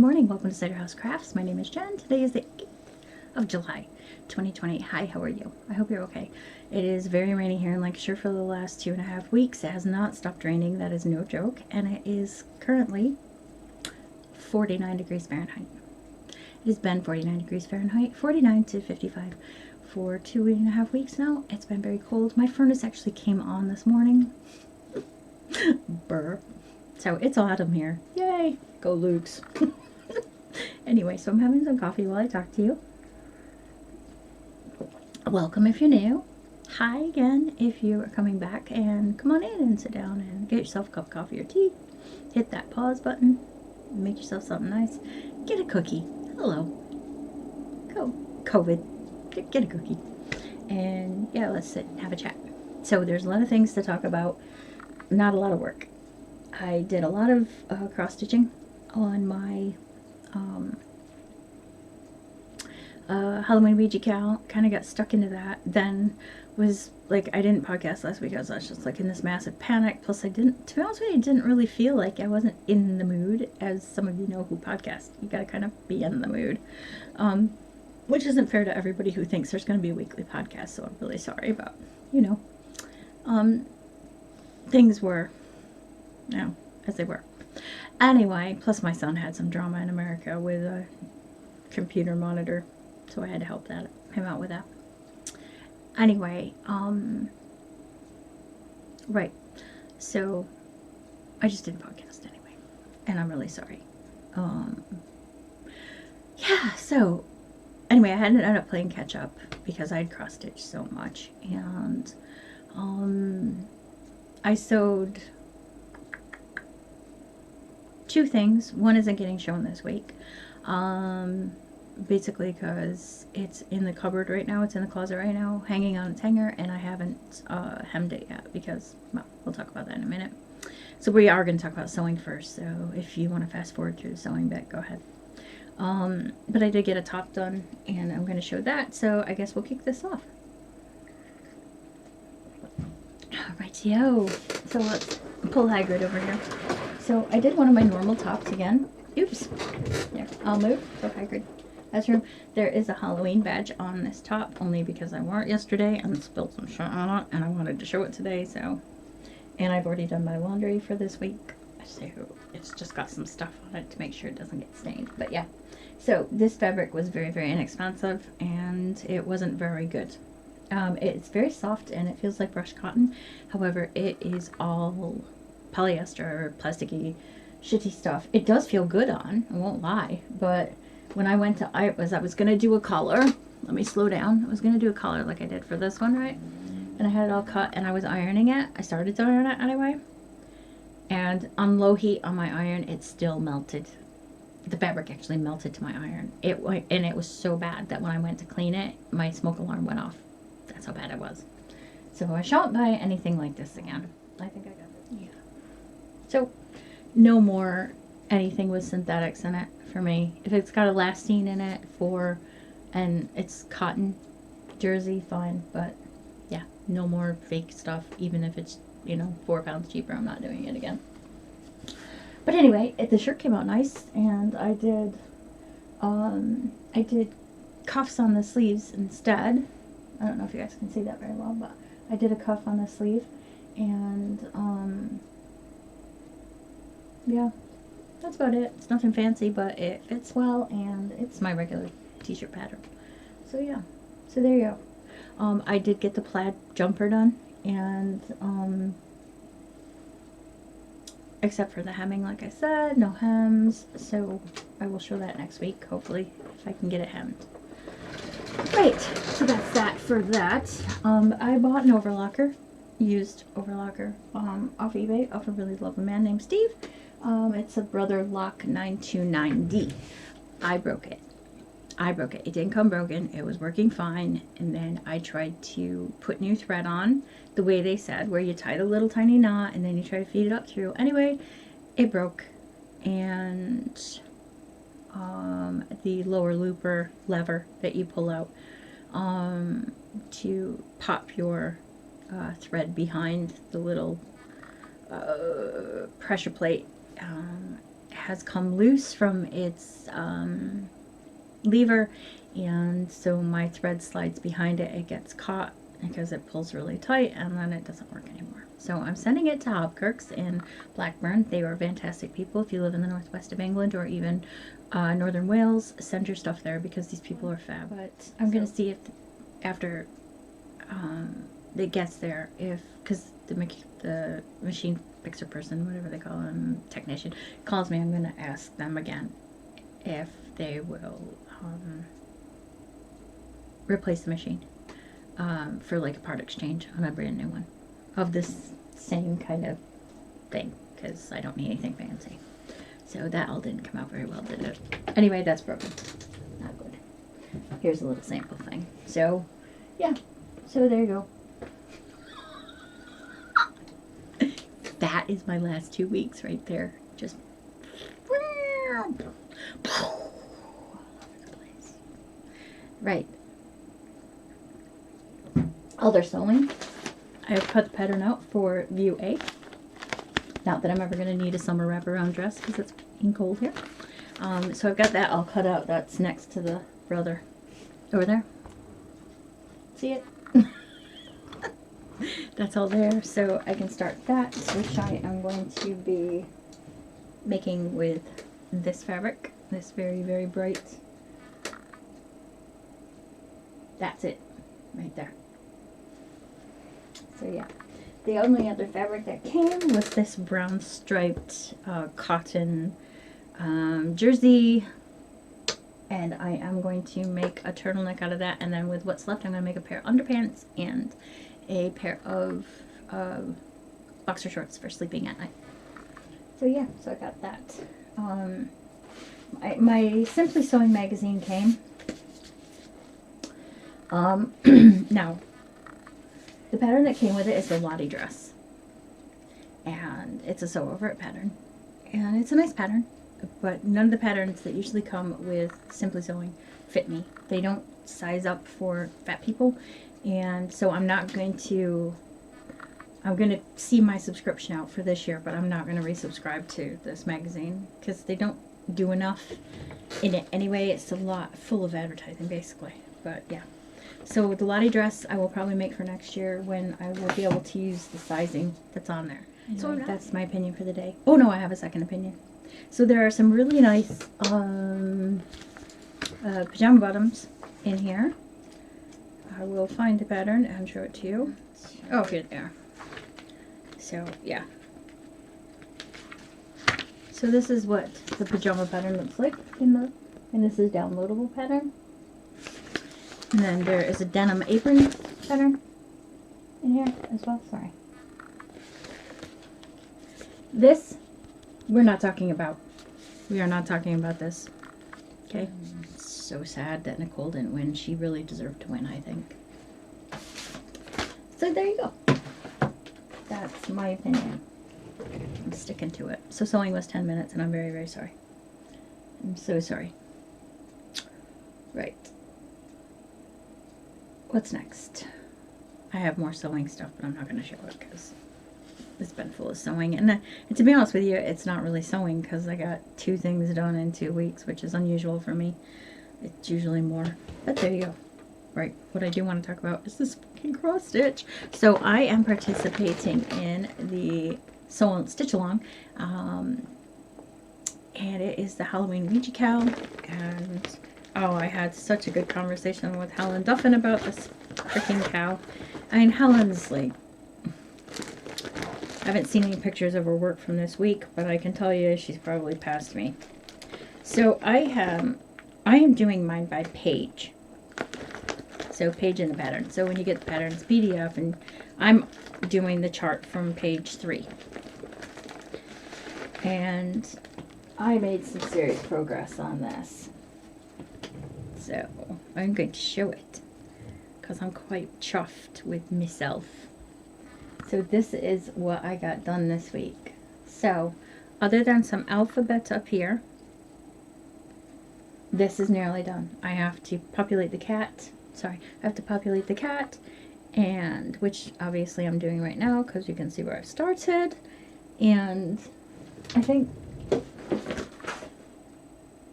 morning. Welcome to Cider House Crafts. My name is Jen. Today is the 8th of July, 2020. Hi, how are you? I hope you're okay. It is very rainy here in Lancashire for the last 2.5 weeks. It has not stopped raining. That is no joke. And it is currently 49 degrees Fahrenheit. It has been 49 degrees Fahrenheit, 49 to 55 for 2.5 weeks now. It's been very cold. My furnace actually came on this morning. Brr. So it's autumn here. Yay! Go Lukes. Anyway, so I'm having some coffee while I talk to you. Welcome if you're new. Hi again if you are coming back, and come on in and sit down and get yourself a cup of coffee or tea. Hit that pause button. Make yourself something nice. Get a cookie. Hello. Go. COVID. Get a cookie. And yeah, let's sit and have a chat. So there's a lot of things to talk about. Not a lot of work. I did a lot of cross stitching on my Halloween Ouija count. Kind of got stuck into that. Then was like, I didn't podcast last week. I was just like in this massive panic. Plus I didn't, to be honest with you, I didn't really feel like I wasn't in the mood. As some of you know who podcast, you gotta kind of be in the mood. Which isn't fair to everybody who thinks there's going to be a weekly podcast. So I'm really sorry about, things were, as they were. Anyway, plus my son had some drama in America with a computer monitor, so I had to help him out with that. Anyway, right, so I just did a podcast anyway, and I'm really sorry. Yeah, so anyway, I had to end up playing catch up because I'd cross-stitched so much, and I sewed two things. One isn't getting shown this week, basically because it's in the cupboard right now. It's in the closet right now, hanging on its hanger, and I haven't hemmed it yet because, well, we'll talk about that in a minute. So we are going to talk about sewing first, so if you want to fast forward through the sewing bit, go ahead. But I did get a top done, and I'm going to show that, so I guess we'll kick this off. Rightio. So let's pull Hagrid over here. So I did one of my normal tops again. Oops. There. I'll move. So Hagrid has room. There is a Halloween badge on this top, only because I wore it yesterday and spilled some shit on it, and I wanted to show it today. So, and I've already done my laundry for this week. It's just got some stuff on it to make sure it doesn't get stained. But yeah. So this fabric was very, very inexpensive, and it wasn't very good. It's very soft and it feels like brushed cotton. However, it is all polyester, plasticky, shitty stuff. It does feel good on, I won't lie. But when I went to, I was going to do a collar. Let me slow down. I was going to do a collar like I did for this one, right? And I had it all cut and I was ironing it. I started to iron it anyway. And on low heat on my iron, it still melted. The fabric actually melted to my iron. And it was so bad that when I went to clean it, my smoke alarm went off. That's how bad it was. So I shan't buy anything like this again. I think I got it. Yeah. So no more anything with synthetics in it for me. If it's got elastane in it and it's cotton jersey, fine. But yeah, no more fake stuff. Even if it's, 4 pounds cheaper, I'm not doing it again. But anyway, the shirt came out nice, and I did cuffs on the sleeves instead. I don't know if you guys can see that very well, but I did a cuff on the sleeve, and yeah, that's about it. It's nothing fancy, but it fits well, and it's my regular t-shirt pattern. So yeah, so there you go. I did get the plaid jumper done, and except for the hemming, like I said, no hems, so I will show that next week, hopefully, if I can get it hemmed. Right, so that's that for that. I bought an overlocker, used overlocker, off eBay, off a really lovely man named Steve. It's a Brother Lock 929D. I broke it. It didn't come broken. It was working fine. And then I tried to put new thread on the way they said, where you tied a little tiny knot and then you try to feed it up through. Anyway, it broke. And the lower looper lever that you pull out to pop your thread behind the little pressure plate has come loose from its lever, and so my thread slides behind it. It gets caught because it pulls really tight, and then it doesn't work anymore. So I'm sending it to Hobkirk's in Blackburn. They were fantastic people. If you live in the northwest of England or even northern Wales, send your stuff there because these people are fab. But I'm going to see if after it gets there, because the machine fixer person, whatever they call him, technician, calls me, I'm going to ask them again if they will replace the machine for like a part exchange on a brand new one of this same kind of thing, because I don't need anything fancy. So that all didn't come out very well, did it? Anyway, that's broken. Not good. Here's a little sample thing. So, yeah. So there you go. That is my last 2 weeks right there. Just all over the place. Right. Other sewing. I have cut the pattern out for view A. Not that I'm ever going to need a summer wraparound dress because it's fucking cold here. So I've got that all cut out. That's next to the brother over there. See it? That's all there. So I can start that, which I am going to be making with this fabric. This very, very bright. That's it. Right there. So yeah, the only other fabric that came was this brown striped cotton jersey, and I am going to make a turtleneck out of that, and then with what's left I'm going to make a pair of underpants and a pair of boxer shorts for sleeping at night. So yeah, so I got that. My Simply Sewing magazine came. Now, the pattern that came with it is the Lottie dress, and it's a sew over it pattern, and it's a nice pattern, but none of the patterns that usually come with Simply Sewing fit me. They don't size up for fat people, and so I'm going to see my subscription out for this year, but I'm not going to resubscribe to this magazine because they don't do enough in it anyway. It's a lot full of advertising basically, but yeah. So the Lottie dress I will probably make for next year when I will be able to use the sizing that's on there. Anyway, so that's my opinion for the day. Oh no, I have a second opinion. So there are some really nice pajama bottoms in here. I will find the pattern and show it to you. Oh, here they are. So yeah. So this is what the pajama pattern looks like and this is downloadable pattern. And then there is a denim apron pattern in here as well. Sorry. This, we're not talking about. We are not talking about this. Okay? It's so sad that Nicole didn't win. She really deserved to win, I think. So there you go. That's my opinion. I'm sticking to it. So sewing was 10 minutes, and I'm very, very sorry. I'm so sorry. Right. What's next? I have more sewing stuff, but I'm not going to show it because it's been full of sewing. And to be honest with you, it's not really sewing because I got 2 things done in 2 weeks, which is unusual for me. It's usually more. But there you go. Right. What I do want to talk about is this fucking cross stitch. So I am participating in the Sew and Stitch Along. And it is the Halloween Ouija cow. And oh, I had such a good conversation with Helen Duffin about this freaking cow. I mean, Helen's like, I haven't seen any pictures of her work from this week, but I can tell you she's probably past me. So I am doing mine by page. So page in the pattern. So when you get the pattern, it's PDF, and I'm doing the chart from page 3. And I made some serious progress on this. So I'm going to show it because I'm quite chuffed with myself. So this is what I got done this week. So other than some alphabets up here, this is nearly done. I have to populate the cat. Sorry, I have to populate the cat, and which obviously I'm doing right now because you can see where I started. And I think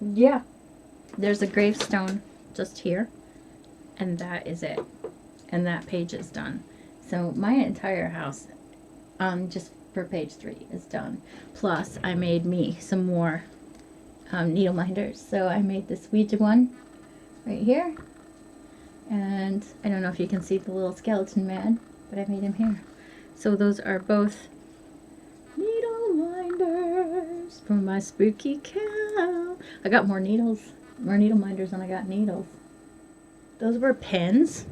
Yeah, there's a gravestone just here, and that is it. And that page is done. So my entire house, just for page 3, is done. Plus, I made me some more needle minders. So I made this Ouija one right here. And I don't know if you can see the little skeleton man, but I made him here. So those are both needle minders for my spooky cow. I got more needles, more needle minders than I got needles. Those were pins,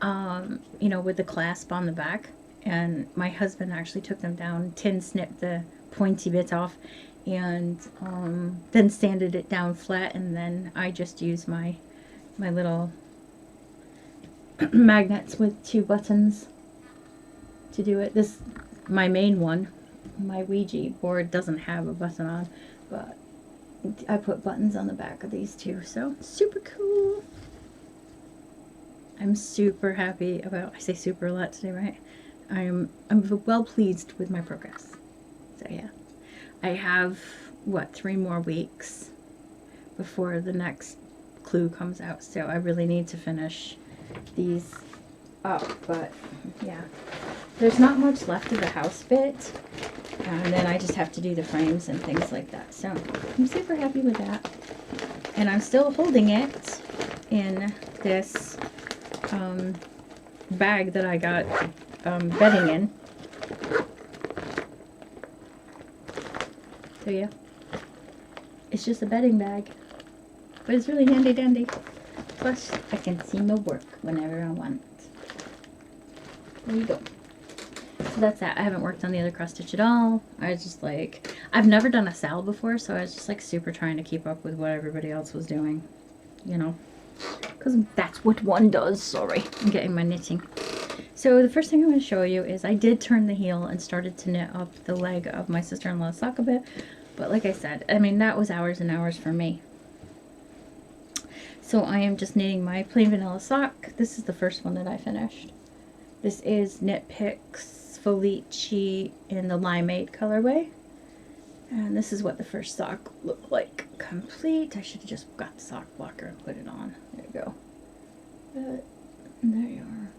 you know, with the clasp on the back. And my husband actually took them down, tin snipped the pointy bits off, and then sanded it down flat. And then I just used my little magnets with 2 buttons to do it. This, my main one, my Ouija board doesn't have a button on, but I put buttons on the back of these 2, so super cool. I'm super happy about, I say super a lot today, right? I'm well pleased with my progress. So yeah, I have, what, 3 more weeks before the next clue comes out, so I really need to finish these up. But yeah, there's not much left of the house bit, and then I just have to do the frames and things like that, so I'm super happy with that. And I'm still holding it in this bag that I got bedding in. So yeah, it's just a bedding bag, but it's really handy dandy. Plus, I can see my work whenever I want. There you go. So that's that. I haven't worked on the other cross stitch at all. I was just like, I've never done a sal before, so I was just like super trying to keep up with what everybody else was doing, you know, because that's what one does. Sorry, I'm getting my knitting. So the first thing I'm going to show you is I did turn the heel and started to knit up the leg of my sister-in-law's sock a bit. But like I said, I mean, that was hours and hours for me. So I am just knitting my plain vanilla sock. This is the first one that I finished. This is Knit Picks Felici in the Limeade colorway. And this is what the first sock looked like complete. I should have just got the sock blocker and put it on. There you go. But there you are.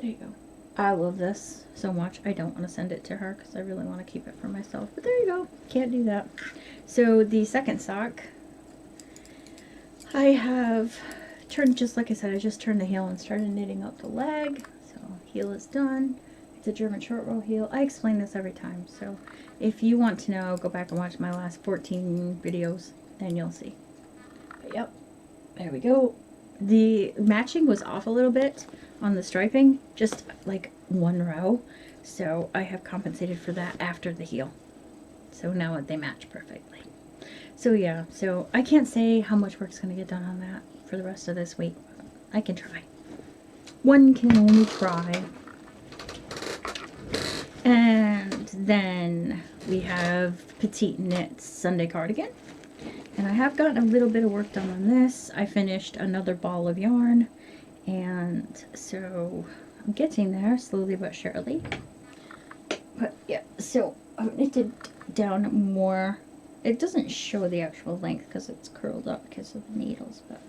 There you go. I love this so much. I don't want to send it to her because I really want to keep it for myself. But there you go. Can't do that. So the second sock, I have turned, just like I said, I just turned the heel and started knitting up the leg. So heel is done. It's a German short row heel. I explain this every time. So if you want to know, go back and watch my last 14 videos and you'll see. But yep. There we go. The matching was off a little bit on the striping, just like 1 row, so I have compensated for that after the heel, so now they match perfectly. So yeah, so I can't say how much work's going to get done on that for the rest of this week. I can try. One can only try. And then we have PetiteKnit's Sunday cardigan. And I have gotten a little bit of work done on this. I finished another ball of yarn, and so I'm getting there slowly but surely. But yeah, so I've knitted down more. It doesn't show the actual length because it's curled up because of the needles, but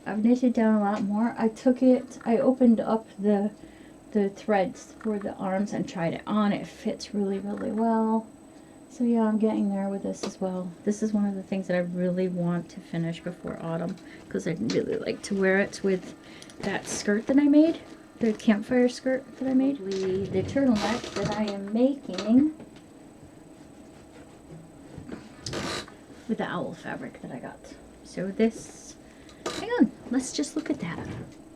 I've knitted down a lot more. I opened up the threads for the arms and tried it on. It fits really, really well. So yeah, I'm getting there with this as well. This is one of the things that I really want to finish before autumn, because I'd really like to wear it with that skirt that I made, the campfire skirt that I made. The turtleneck that I am making with the owl fabric that I got. So this, hang on, let's just look at that.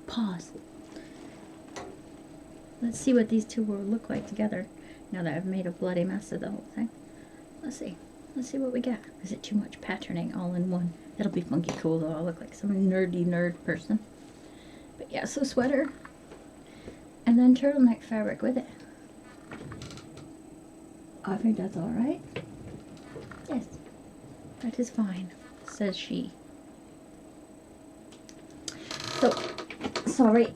Pause. Let's see what these two will look like together now that I've made a bloody mess of the whole thing. Let's see. Let's see what we get. Is it too much patterning all in one? That'll be funky cool though. I'll look like some nerdy nerd person. But yeah, so sweater. And then turtleneck fabric with it. I think that's alright. Yes. That is fine, says she. So, sorry.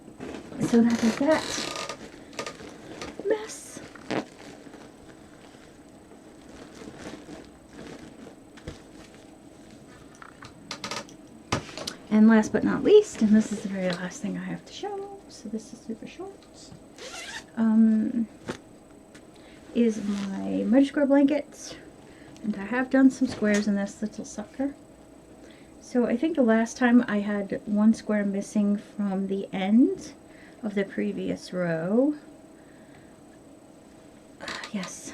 So that is that. Mess. And last but not least, and this is the very last thing I have to show, so this is super short, is my Mitre square blanket. And I have done some squares in this little sucker. So I think the last time I had one square missing from the end of the previous row. Yes.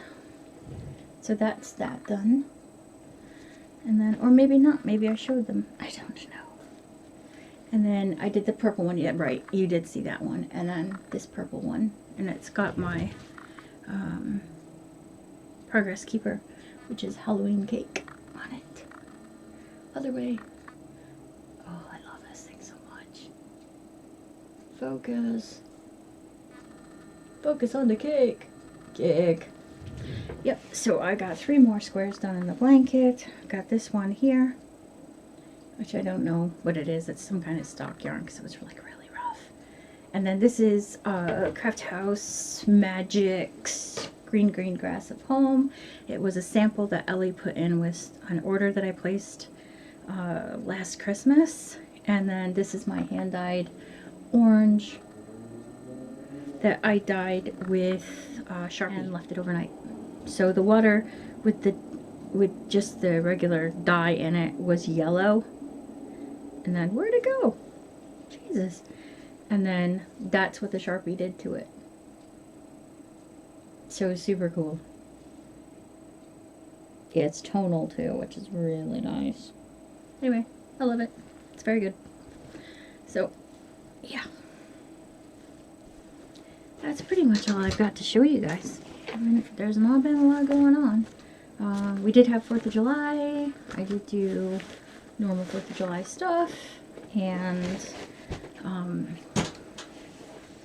So that's that done. And then, or maybe not, maybe I showed them. I don't know. And then I did the purple one. Yeah, right, you did see that one. And then this purple one. And it's got my Progress Keeper, which is Halloween cake on it. Other way. Oh, I love this thing so much. Focus. Focus on the cake. Cake. Yep, so I got 3 more squares done in the blanket. Got this one here, which I don't know what it is. It's some kind of stock yarn because it was like really rough. And then this is Craft House Magic's Green Grass of Home. It was a sample that Ellie put in with an order that I placed last Christmas. And then this is my hand-dyed orange that I dyed with Sharpie and left it overnight. So the water with just the regular dye in it was yellow. And then where'd it go? Jesus. And then that's what the Sharpie did to it. So super cool. Yeah, it's tonal too, which is really nice. Anyway, I love it. It's very good. So, yeah. That's pretty much all I've got to show you guys. I mean, there's not been a lot going on. We did have 4th of July. I did do normal 4th of July stuff. And,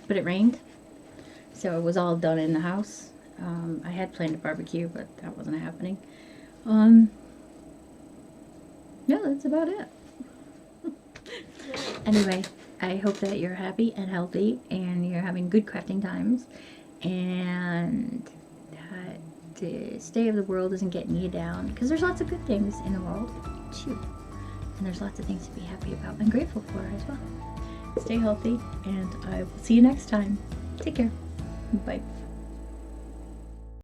but it rained. So it was all done in the house. I had planned a barbecue, but that wasn't happening. Yeah, that's about it. Anyway, I hope that you're happy and healthy and you're having good crafting times and that the state of the world isn't getting you down, because there's lots of good things in the world too. And there's lots of things to be happy about and grateful for as well. Stay healthy and I will see you next time. Take care. Bye.